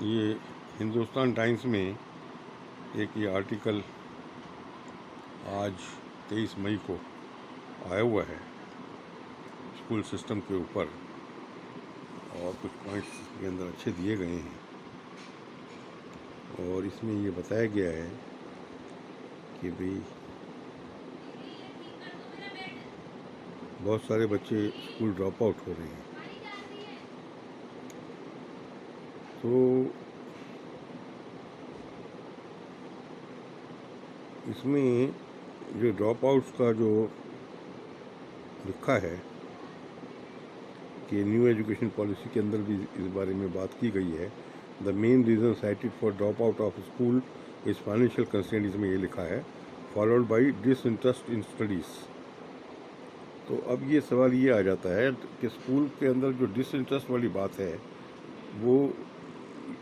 ये हिंदुस्तान टाइम्स में एक ये आर्टिकल आज 23 मई को आया हुआ है स्कूल सिस्टम के ऊपर, और कुछ पॉइंट्स के अंदर अच्छे दिए गए हैं। और इसमें ये बताया गया है कि भाई बहुत सारे बच्चे स्कूल ड्रॉप आउट हो रहे हैं। तो इसमें जो ड्रॉप आउट्स का जो लिखा है कि न्यू एजुकेशन पॉलिसी के अंदर भी इस बारे में बात की गई है। The main reason cited for drop out of school is financial constraint, इसमें ये लिखा है, followed by disinterest in studies. तो अब ये सवाल ये आ जाता है कि स्कूल के अंदर जो डिसइंटरेस्ट वाली बात है वो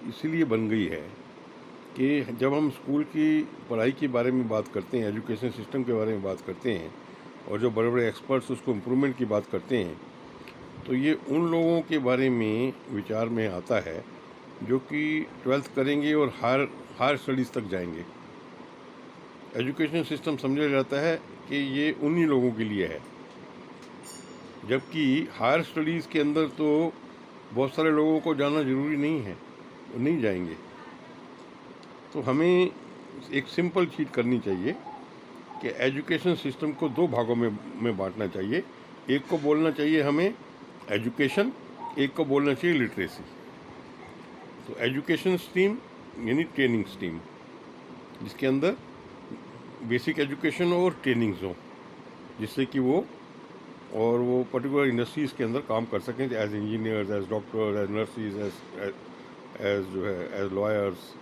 इसीलिए बन गई है कि जब हम स्कूल की पढ़ाई के बारे में बात करते हैं, एजुकेशन सिस्टम के बारे में बात करते हैं, और जो बड़े बड़े एक्सपर्ट्स उसको इम्प्रूवमेंट की बात करते हैं, तो ये उन लोगों के बारे में विचार में आता है जो कि 12th करेंगे और हायर स्टडीज़ तक जाएंगे। एजुकेशन सिस्टम समझा जाता है कि ये उन्हीं लोगों के लिए है, जबकि हायर स्टडीज़ के अंदर तो बहुत सारे लोगों को जाना ज़रूरी नहीं है, वो नहीं जाएंगे। तो हमें एक सिंपल चीज़ करनी चाहिए कि एजुकेशन सिस्टम को दो भागों में बांटना चाहिए। एक को बोलना चाहिए हमें एजुकेशन, एक को बोलना चाहिए लिटरेसी। तो एजुकेशन स्ट्रीम यानी ट्रेनिंग स्ट्रीम, जिसके अंदर बेसिक एजुकेशन और ट्रेनिंग्स हो, जिससे कि वो पर्टिकुलर इंडस्ट्रीज़ के अंदर काम कर सकें, as engineers, as doctors, as nurses, as जो है एज लॉयर्स।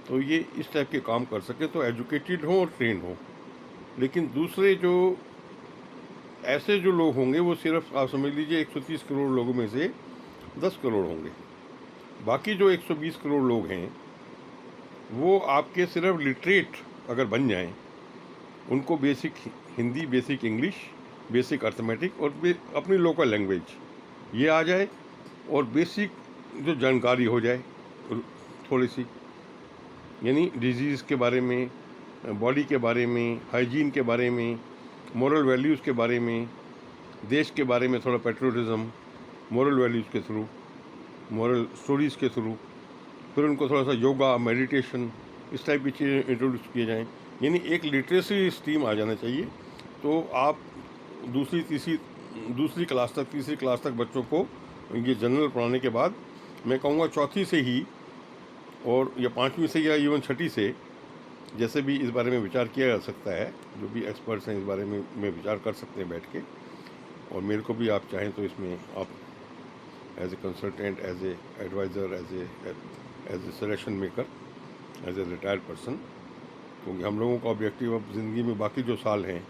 तो ये इस टाइप के काम कर सकें, तो एजुकेटेड हों और ट्रेन हों। लेकिन दूसरे जो ऐसे जो लोग होंगे वो सिर्फ आप समझ लीजिए 130 करोड़ लोगों में से 10 करोड़ होंगे। बाकी जो 120 करोड़ लोग हैं वो आपके सिर्फ लिटरेट अगर बन जाएं, उनको basic Hindi, basic English, basic arithmetic और अपनी लोकल लैंग्वेज ये आ जाए, और बेसिक जो जानकारी हो जाए थोड़ी सी, यानी डिजीज़ के बारे में, बॉडी के बारे में, हाइजीन के बारे में, मोरल वैल्यूज़ के बारे में, देश के बारे में थोड़ा पेट्रोटिज़म, मोरल वैल्यूज़ के थ्रू, मोरल स्टोरीज़ के थ्रू, फिर उनको थोड़ा सा योगा, मेडिटेशन, इस टाइप की चीज़ें इंट्रोड्यूस किए जाएँ। यानी एक लिटरेसी स्ट्रीम आ जाना चाहिए। तो आप दूसरी क्लास तक, तीसरी क्लास तक बच्चों को ये जनरल पढ़ाने के बाद, मैं कहूँगा चौथी से ही और या 5वीं से या इवन 6ठी से, जैसे भी इस बारे में विचार किया जा सकता है, जो भी एक्सपर्ट्स हैं इस बारे में विचार कर सकते हैं बैठ के। और मेरे को भी आप चाहें तो इसमें आप as a consultant, as a advisor, as a suggestion maker, as a retired person, क्योंकि हम लोगों का ऑब्जेक्टिव अब ज़िंदगी में बाकी जो साल हैं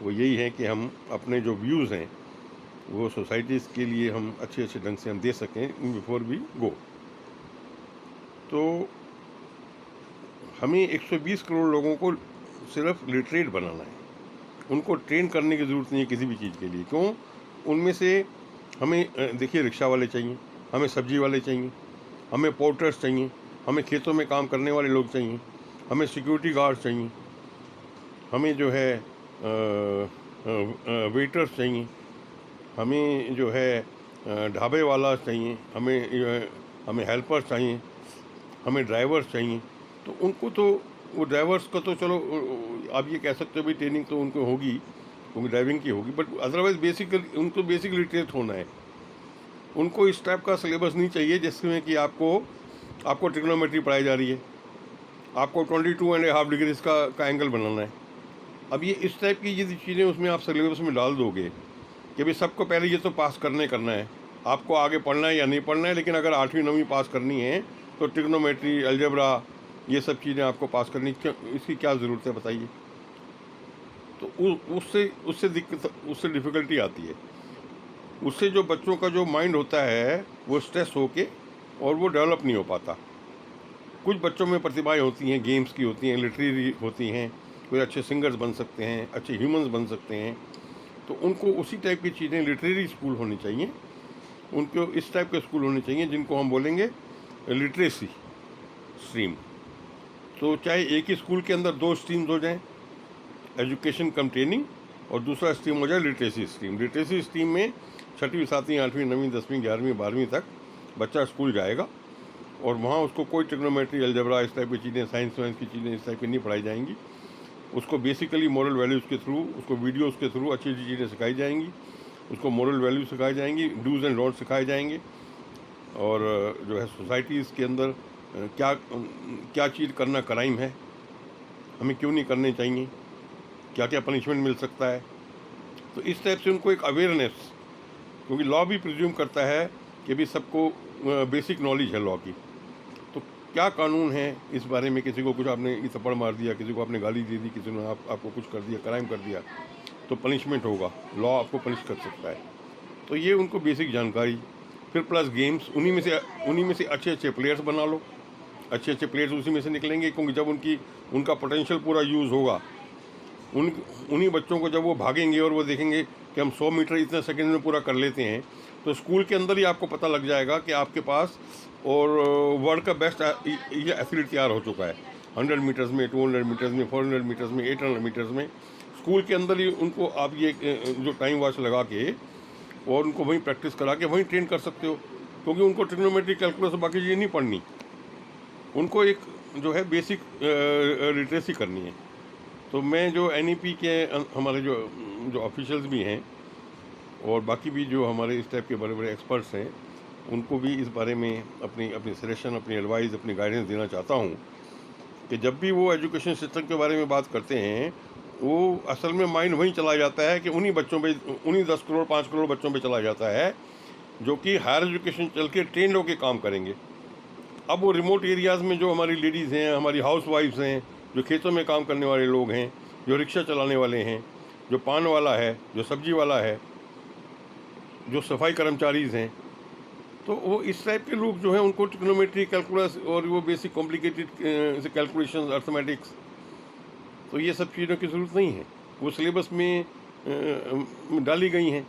वो यही है कि हम अपने जो व्यूज़ हैं वो सोसाइटीज़ के लिए हम अच्छे ढंग से हम दे सकें बिफोर वी गो। तो हमें 120 करोड़ लोगों को सिर्फ लिटरेट बनाना है, उनको ट्रेन करने की ज़रूरत नहीं है किसी भी चीज़ के लिए। क्यों? उनमें से हमें देखिए रिक्शा वाले चाहिए, हमें सब्जी वाले चाहिए, हमें पोर्टर्स चाहिए, हमें खेतों में काम करने वाले लोग चाहिए, हमें सिक्योरिटी गार्ड चाहिए, हमें जो है वेटर्स चाहिए, हमें जो है ढाबे वाला चाहिए, हमें हेल्पर्स चाहिए, हमें ड्राइवर्स चाहिए। तो उनको तो वो ड्राइवर्स का तो चलो आप ये कह सकते हो भाई ट्रेनिंग तो उनको होगी क्योंकि ड्राइविंग की होगी, बट अदरवाइज उनको बेसिकली ट्रेन होना है। उनको इस टाइप का सिलेबस नहीं चाहिए जिसमें कि आपको ट्रिग्नोमेट्री पढ़ाई जा रही है, आपको 22.5 डिग्रीज का एंगल बनाना है। अब ये इस टाइप की ये चीज़ें उसमें आप सिलेबस में डाल दोगे कि भाई सबको पहले ये तो पास करना है, आपको आगे पढ़ना है या नहीं पढ़ना है, लेकिन अगर 8वीं 9वीं पास करनी है तो ट्रिग्नोमेट्री, अलजेब्रा, ये सब चीज़ें आपको पास करनी, इसकी क्या ज़रूरत है बताइए। तो उससे डिफ़िकल्टी आती है। उससे जो बच्चों का जो माइंड होता है वो स्ट्रेस होके और वो डेवलप नहीं हो पाता। कुछ बच्चों में प्रतिभाएं होती हैं, गेम्स की होती हैं, लिटरेरी होती हैं, कोई अच्छे सिंगर्स बन सकते हैं, अच्छे ह्यूमंस बन सकते हैं। तो उनको उसी टाइप की चीज़ें, लिटरेरी स्कूल होनी चाहिए, उनको इस टाइप के स्कूल होने चाहिए जिनको हम बोलेंगे लिटरेसी स्ट्रीम। तो चाहे एक ही स्कूल के अंदर 2 स्ट्रीम्स हो जाएं, एजुकेशन कम ट्रेनिंग, और दूसरा स्ट्रीम हो जाए लिटरेसी स्ट्रीम। लिटरेसी स्ट्रीम में 6वीं 7वीं 8वीं 9वीं 10वीं 11वीं 12वीं तक बच्चा स्कूल जाएगा और वहाँ उसको कोई ट्रिग्नोमेट्री, अलजेब्रा, इस टाइप की चीज़ें, साइंस वाइंस की चीज़ें इस टाइप की नहीं पढ़ाई जाएंगी। उसको बेसिकली मॉरल वैल्यूज़ के थ्रू, उसको वीडियोज़ के थ्रू अच्छी अच्छी चीज़ें सिखाई जाएंगी। उसको मॉरल वैल्यूज सिखाई जाएंगी, डूज़ एंड डोंट सिखाए जाएंगे, और जो है सोसाइटीज़ के अंदर क्या क्या चीज़ करना क्राइम है, हमें क्यों नहीं करने चाहिए, क्या क्या पनिशमेंट मिल सकता है। तो इस टाइप से उनको एक अवेयरनेस, क्योंकि लॉ भी प्रिज्यूम करता है कि भी सबको बेसिक नॉलेज है लॉ की। तो क्या कानून है इस बारे में, किसी को कुछ आपने थप्पड़ मार दिया, किसी को आपने गाली दे दी, किसी ने आपको कुछ कर दिया, क्राइम कर दिया, तो पनिशमेंट होगा, लॉ आपको पनिश कर सकता है। तो ये उनको बेसिक जानकारी, फिर प्लस गेम्स, उन्हीं में से अच्छे अच्छे प्लेयर्स बना लो। अच्छे अच्छे प्लेयर्स उसी में से निकलेंगे, क्योंकि जब उनका पोटेंशियल पूरा यूज़ होगा, उन्हीं बच्चों को जब वो भागेंगे और वो देखेंगे कि हम 100 मीटर इतने सेकंड में पूरा कर लेते हैं, तो स्कूल के अंदर ही आपको पता लग जाएगा कि आपके पास और वर्ल्ड का बेस्ट ये एथलीट तैयार हो चुका है। 100 मीटर्स में, 200 मीटर्स में, 400 मीटर्स में, 800 मीटर्स में, स्कूल के अंदर ही उनको आप ये जो टाइम वॉच लगा के और उनको वहीं प्रैक्टिस करा के वहीं ट्रेन कर सकते हो, क्योंकि उनको ट्रिग्नोमेट्री, कैलकुलस, बाकी चीज़ें नहीं पढ़नी। उनको एक जो है बेसिक लिटरेसी करनी है। तो मैं जो NEP के हमारे जो ऑफिशियल्स भी हैं और बाकी भी जो हमारे इस टाइप के बड़े बड़े एक्सपर्ट्स हैं, उनको भी इस बारे में अपनी अपनी सजेशन, अपनी एडवाइस, अपनी गाइडेंस देना चाहता हूँ कि जब भी वो एजुकेशन सिस्टम के बारे में बात करते हैं, वो असल में माइंड वहीं चला जाता है कि उन्हीं बच्चों पे, उन्हीं 10 करोड़ 5 करोड़ बच्चों पे चला जाता है जो कि हायर एजुकेशन चल के ट्रेन होकर काम करेंगे। अब वो रिमोट एरियाज़ में जो हमारी लेडीज़ हैं, हमारी हाउस वाइफ्स हैं, जो खेतों में काम करने वाले लोग हैं, जो रिक्शा चलाने वाले हैं, जो पान वाला है, जो सब्जी वाला है, जो सफाई कर्मचारीज़ हैं, तो वो इस टाइप के लोग जो हैं उनको ट्रिग्नोमेट्री, कैलकुलस और वो बेसिक कॉम्प्लिकेटेड कैलकुलेशंस, अर्थमेटिक्स, तो ये सब चीज़ों की ज़रूरत नहीं है। वो सिलेबस में डाली गई हैं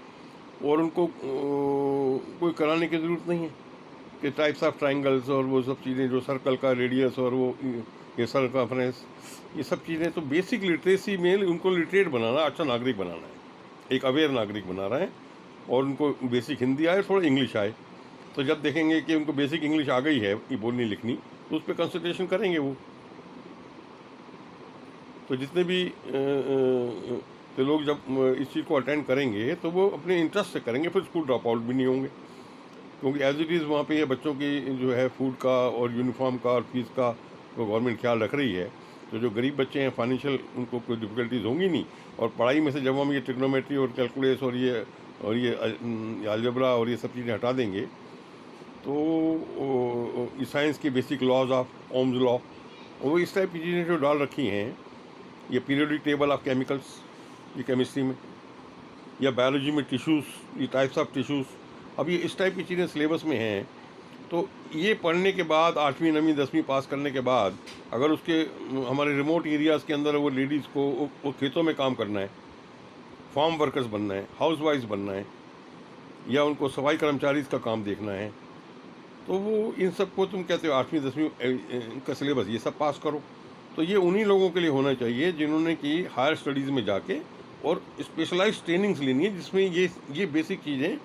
और उनको कोई कराने की ज़रूरत नहीं है कि टाइप्स ऑफ ट्राइंगल्स और वो सब चीज़ें, जो सर्कल का रेडियस और वो ये सर्कमफ्रेंस, ये सब चीज़ें। तो बेसिक लिटरेसी में उनको लिटरेट बनाना, अच्छा नागरिक बनाना है, एक अवेयर नागरिक बना रहा है, और उनको बेसिक हिंदी आए, थोड़ा इंग्लिश आए। तो जब देखेंगे कि उनको बेसिक इंग्लिश आ गई है ये बोलनी लिखनी, तो उस पर कंसंट्रेशन करेंगे वो। तो जितने भी तो लोग जब इस चीज़ को अटेंड करेंगे तो वो अपने इंटरेस्ट से करेंगे, फिर स्कूल ड्रॉप आउट भी नहीं होंगे, क्योंकि एज इट इज़ वहाँ पे ये बच्चों की जो है फूड का और यूनिफॉर्म का और फीस का तो गवर्नमेंट ख्याल रख रही है। तो जो गरीब बच्चे हैं, फाइनेंशियल उनको कोई डिफ़िकल्टीज होंगी नहीं। और पढ़ाई में से जब हम ये ट्रिग्नोमेट्री और कैलकुलस और ये अलजेब्रा और ये सब चीज़ें हटा देंगे, तो ये साइंस के basic laws of Ohm's law, वो इस टाइप की चीज़ें जो डाल रखी हैं, ये पीरियोडिक टेबल ऑफ केमिकल्स, ये केमिस्ट्री में, या बायोलॉजी में टिश्यूज़, ये टाइप्स ऑफ टिश्यूज़, अब ये इस टाइप की चीज़ें सिलेबस में हैं। तो ये पढ़ने के बाद 8वीं 9वीं 10वीं पास करने के बाद अगर उसके हमारे रिमोट एरियाज़ के अंदर वो लेडीज़ को वो खेतों में काम करना है, फार्म वर्कर्स बनना है, हाउस वाइफ्स बनना है, या उनको सफाई कर्मचारीज़ का काम देखना है, तो वो इन सब को तुम कहते हो 8वीं 10वीं का सिलेबस ये सब पास करो। तो ये उन्हीं लोगों के लिए होना चाहिए जिन्होंने कि हायर स्टडीज़ में जाके और स्पेशलाइज ट्रेनिंग्स लेनी है, जिसमें ये बेसिक चीज़ें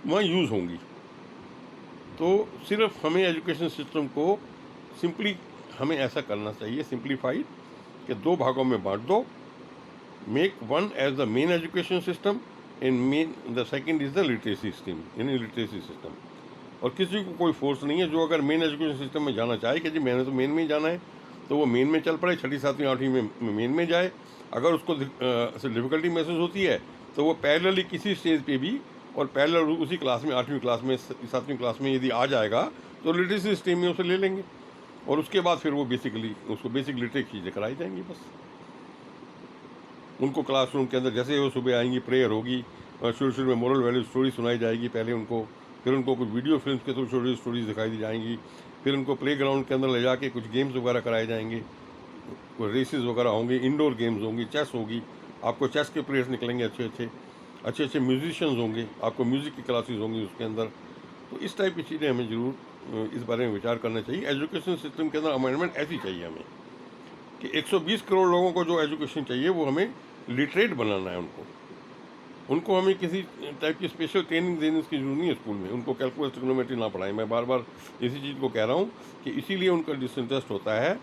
वहाँ यूज़ होंगी। तो सिर्फ हमें एजुकेशन सिस्टम को सिंपली हमें ऐसा करना चाहिए, सिंप्लीफाइड, कि 2 भागों में बांट दो। Make one as the main education system and the second is the literacy system, यानी लिटरेसी सिस्टम। और किसी को कोई फोर्स नहीं है, जो अगर मेन एजुकेशन सिस्टम में जाना चाहे कि जी मैंने तो मेन में ही जाना है, तो वो मेन में चल पड़े, 6ठी 7वीं 8वीं में मेन में जाए। अगर उसको डिफ़िकल्टी महसूस होती है तो वो पैरेलली किसी स्टेज पे भी और पैरेलल उसी क्लास में 8वीं क्लास में 7वीं क्लास में यदि आ जाएगा तो लिटरेसी सिस्टम में उसे ले लेंगे, और उसके बाद फिर वो बेसिकली उसको बेसिक लिटरेसी चीज़ें कराई जाएंगी। बस उनको क्लासरूम के अंदर जैसे वो सुबह आएंगी, प्रेयर होगी और शुरू में मोरल वैल्यू स्टोरी सुनाई जाएगी पहले उनको, फिर उनको कुछ वीडियो फिल्म के थ्रू छोटी स्टोरीज दिखाई दी जाएंगी, फिर उनको प्लेग्राउंड के अंदर ले जाके कुछ गेम्स वगैरह कराए जाएंगे, कोई रेसेस वगैरह होंगे, इंडोर गेम्स होंगी, चेस होगी, आपको चेस के प्लेयर्स निकलेंगे अच्छे अच्छे म्यूजिशियंस होंगे, आपको म्यूज़िक की क्लासेस होंगी उसके अंदर। तो इस टाइप की चीज़ें हमें ज़रूर इस बारे में विचार करना चाहिए। एजुकेशन सिस्टम के अंदर अमेंडमेंट ऐसी चाहिए हमें कि 120 करोड़ लोगों को जो एजुकेशन चाहिए वो हमें लिटरेट बनाना है। उनको हमें किसी टाइप की स्पेशल ट्रेनिंग देने की जरूरत नहीं है स्कूल में। उनको कैलकुलस ट्रिग्नोमेट्री ना पढ़ाएं। मैं बार बार इसी चीज़ को कह रहा हूँ कि इसीलिए उनका डिसइंटरेस्ट होता है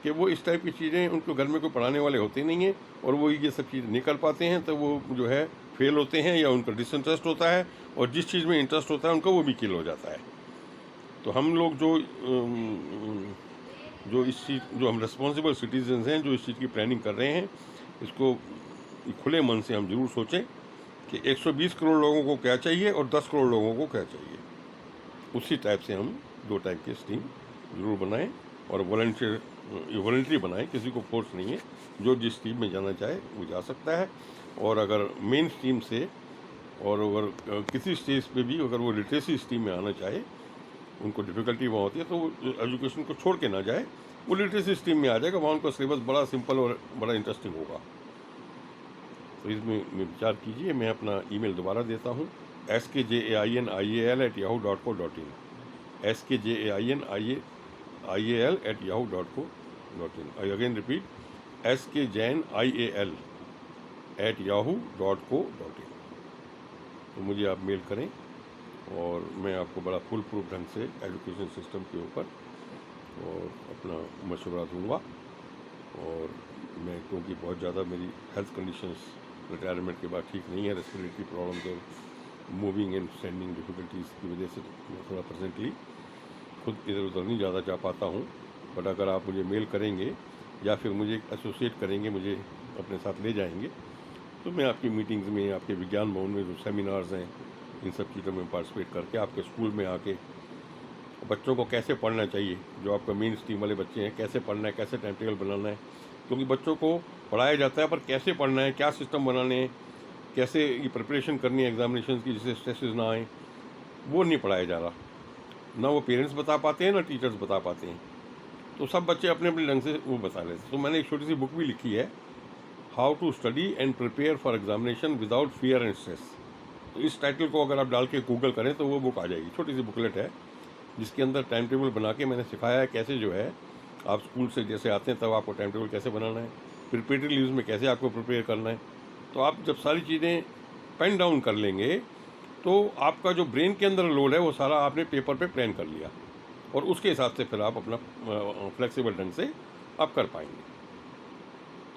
कि वो इस टाइप की चीज़ें उनको घर में कोई पढ़ाने वाले होते नहीं हैं और वो ये सब चीज़ नहीं कर पाते हैं, तो वो जो है फेल होते हैं या उनका डिसइंटरेस्ट होता है, और जिस चीज़ में इंटरेस्ट होता है उनका वो भी किल हो जाता है। तो हम लोग जो हम रिस्पॉन्सिबल सिटीजन्स हैं जो इस चीज़ की प्लानिंग कर रहे हैं, इसको खुले मन से हम जरूर सोचें कि 120 करोड़ लोगों को क्या चाहिए और 10 करोड़ लोगों को क्या चाहिए। उसी टाइप से हम 2 टाइप की स्कीम ज़रूर बनाएं और वॉलंटरी बनाएं। किसी को फोर्स नहीं है, जो जिस स्ट्रीम में जाना चाहे वो जा सकता है। और अगर मेन स्ट्रीम से और अगर किसी स्टेज पे भी अगर वो लिटरेसी स्ट्रीम में आना चाहे, उनको डिफ़िकल्टी वहाँ होती है, तो वो एजुकेशन को छोड़ के ना जाए, वो लिटरेसी स्ट्रीम में आ जाएगा। वहाँ उनका सिलेबस बड़ा सिंपल और बड़ा इंटरेस्टिंग होगा। तो इसमें विचार कीजिए। मैं अपना ईमेल दोबारा देता हूँ, skjainial@yahoo.co.in, skjainial@yahoo.co.in। I again repeat, skjainial@yahoo.co.in। तो मुझे आप मेल करें और मैं आपको बड़ा फुल प्रूफ ढंग से एजुकेशन सिस्टम के ऊपर और अपना मशवरा दूंगा। और मैं, क्योंकि बहुत ज़्यादा मेरी हेल्थ कंडीशंस रिटायरमेंट के बाद ठीक नहीं है, रेस्पिरेटरी प्रॉब्लम्स और मूविंग एंड स्टैंडिंग डिफ़िकल्टीज़ की वजह से मैं थोड़ा प्रेजेंटली खुद इधर उधर नहीं ज़्यादा जा पाता हूँ। बट अगर आप मुझे मेल करेंगे या फिर मुझे एसोसिएट करेंगे, मुझे अपने साथ ले जाएंगे, तो मैं आपकी मीटिंग्स में, आपके विज्ञान भवन में जो सेमिनार्स हैं, इन सब चीज़ों में पार्टिसिपेट करके आपके स्कूल में आके बच्चों को कैसे पढ़ना चाहिए, जो आपका मेन स्ट्रीम वाले बच्चे हैं, कैसे पढ़ना है, कैसे टाइम टेबल बनाना है। क्योंकि बच्चों को पढ़ाया जाता है, पर कैसे पढ़ना है, क्या सिस्टम बनाने हैं, कैसे ये प्रिपरेशन करनी है एग्जामिनेशन की जिससे स्ट्रेसेस ना आए, वो नहीं पढ़ाया जा रहा। ना वो पेरेंट्स बता पाते हैं, ना टीचर्स बता पाते हैं। तो सब बच्चे अपने अपने ढंग से वो बता लेते हैं। तो मैंने एक छोटी सी बुक भी लिखी है, how to study and prepare for examination without fear and stress. तो इस टाइटल को अगर आप डाल के गूगल करें तो वो बुक आ जाएगी। छोटी सी बुकलेट है जिसके अंदर टाइम टेबल बना के मैंने सिखाया है कैसे जो है आप स्कूल से जैसे आते हैं तब आपको टाइम टेबल कैसे बनाना है, प्रिपरेटरी लीव्स में कैसे आपको प्रिपेयर करना है। तो आप जब सारी चीज़ें पेन डाउन कर लेंगे तो आपका जो ब्रेन के अंदर लोड है वो सारा आपने पेपर पे प्लान कर लिया, और उसके हिसाब से फिर आप अपना फ्लेक्सिबल ढंग से आप कर पाएंगे।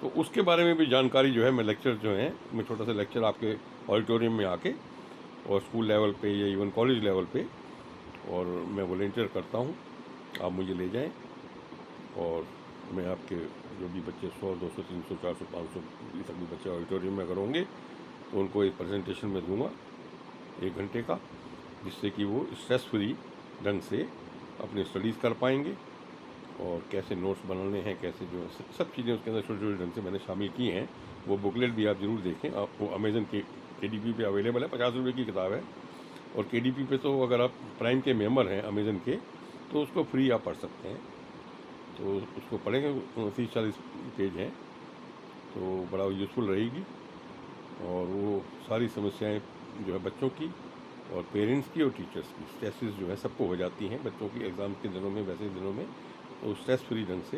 तो उसके बारे में भी जानकारी जो है, मैं लेक्चर जो है, मैं छोटा सा लेक्चर आपके ऑडिटोरियम में आके और स्कूल लेवल पे या इवन कॉलेज लेवल पे, और मैं वॉलेंटियर करता हूँ। आप मुझे ले जाएं और मैं आपके जो भी बच्चे 100, 200, 300, 400, 500 तक भी बच्चे ऑडिटोरियम में अगर होंगे तो उनको एक प्रेजेंटेशन में दूंगा 1 घंटे का, जिससे कि वो स्ट्रेस फ्री ढंग से अपनी स्टडीज़ कर पाएंगे। और कैसे नोट्स बनाने हैं, कैसे जो सब चीज़ें उसके अंदर छोटे छोटे ढंग से मैंने शामिल की हैं। वो बुकलेट भी आप ज़रूर देखें। आप वो अमेज़न के KDP पे अवेलेबल है, 50 रुपये की किताब है। और KDP पे तो अगर आप प्राइम के मेंबर हैं अमेज़न के, तो उसको फ्री आप पढ़ सकते हैं। तो उसको पढ़ेंगे, 30-40 पेज हैं, तो बड़ा यूज़फुल रहेगी। और वो सारी समस्याएं जो है बच्चों की और पेरेंट्स की और टीचर्स की, स्ट्रेसेस जो है सबको हो जाती हैं बच्चों की एग्ज़ाम के दिनों में, वैसे दिनों में। तो स्ट्रेस फ्री ढंग से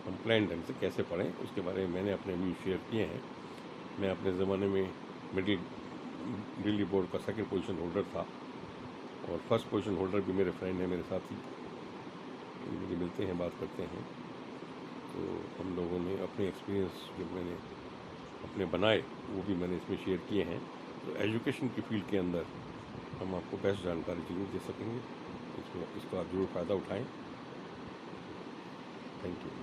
हम प्लान ढंग से कैसे पढ़ें, उसके बारे में मैंने अपने व्यूज शेयर किए हैं। मैं अपने ज़माने में दिल्ली बोर्ड का 2nd पोजीशन होल्डर था, और 1st पोजीशन होल्डर भी मेरे फ्रेंड हैं, मेरे साथी, मुझे मिलते हैं, बात करते हैं। तो हम लोगों ने अपने एक्सपीरियंस जो मैंने अपने बनाए वो भी मैंने इसमें शेयर किए हैं। तो एजुकेशन की फील्ड के अंदर हम आपको बेस्ट जानकारी जरूर दे सकेंगे। इसको आप जरूर फ़ायदा उठाएं। Thank you.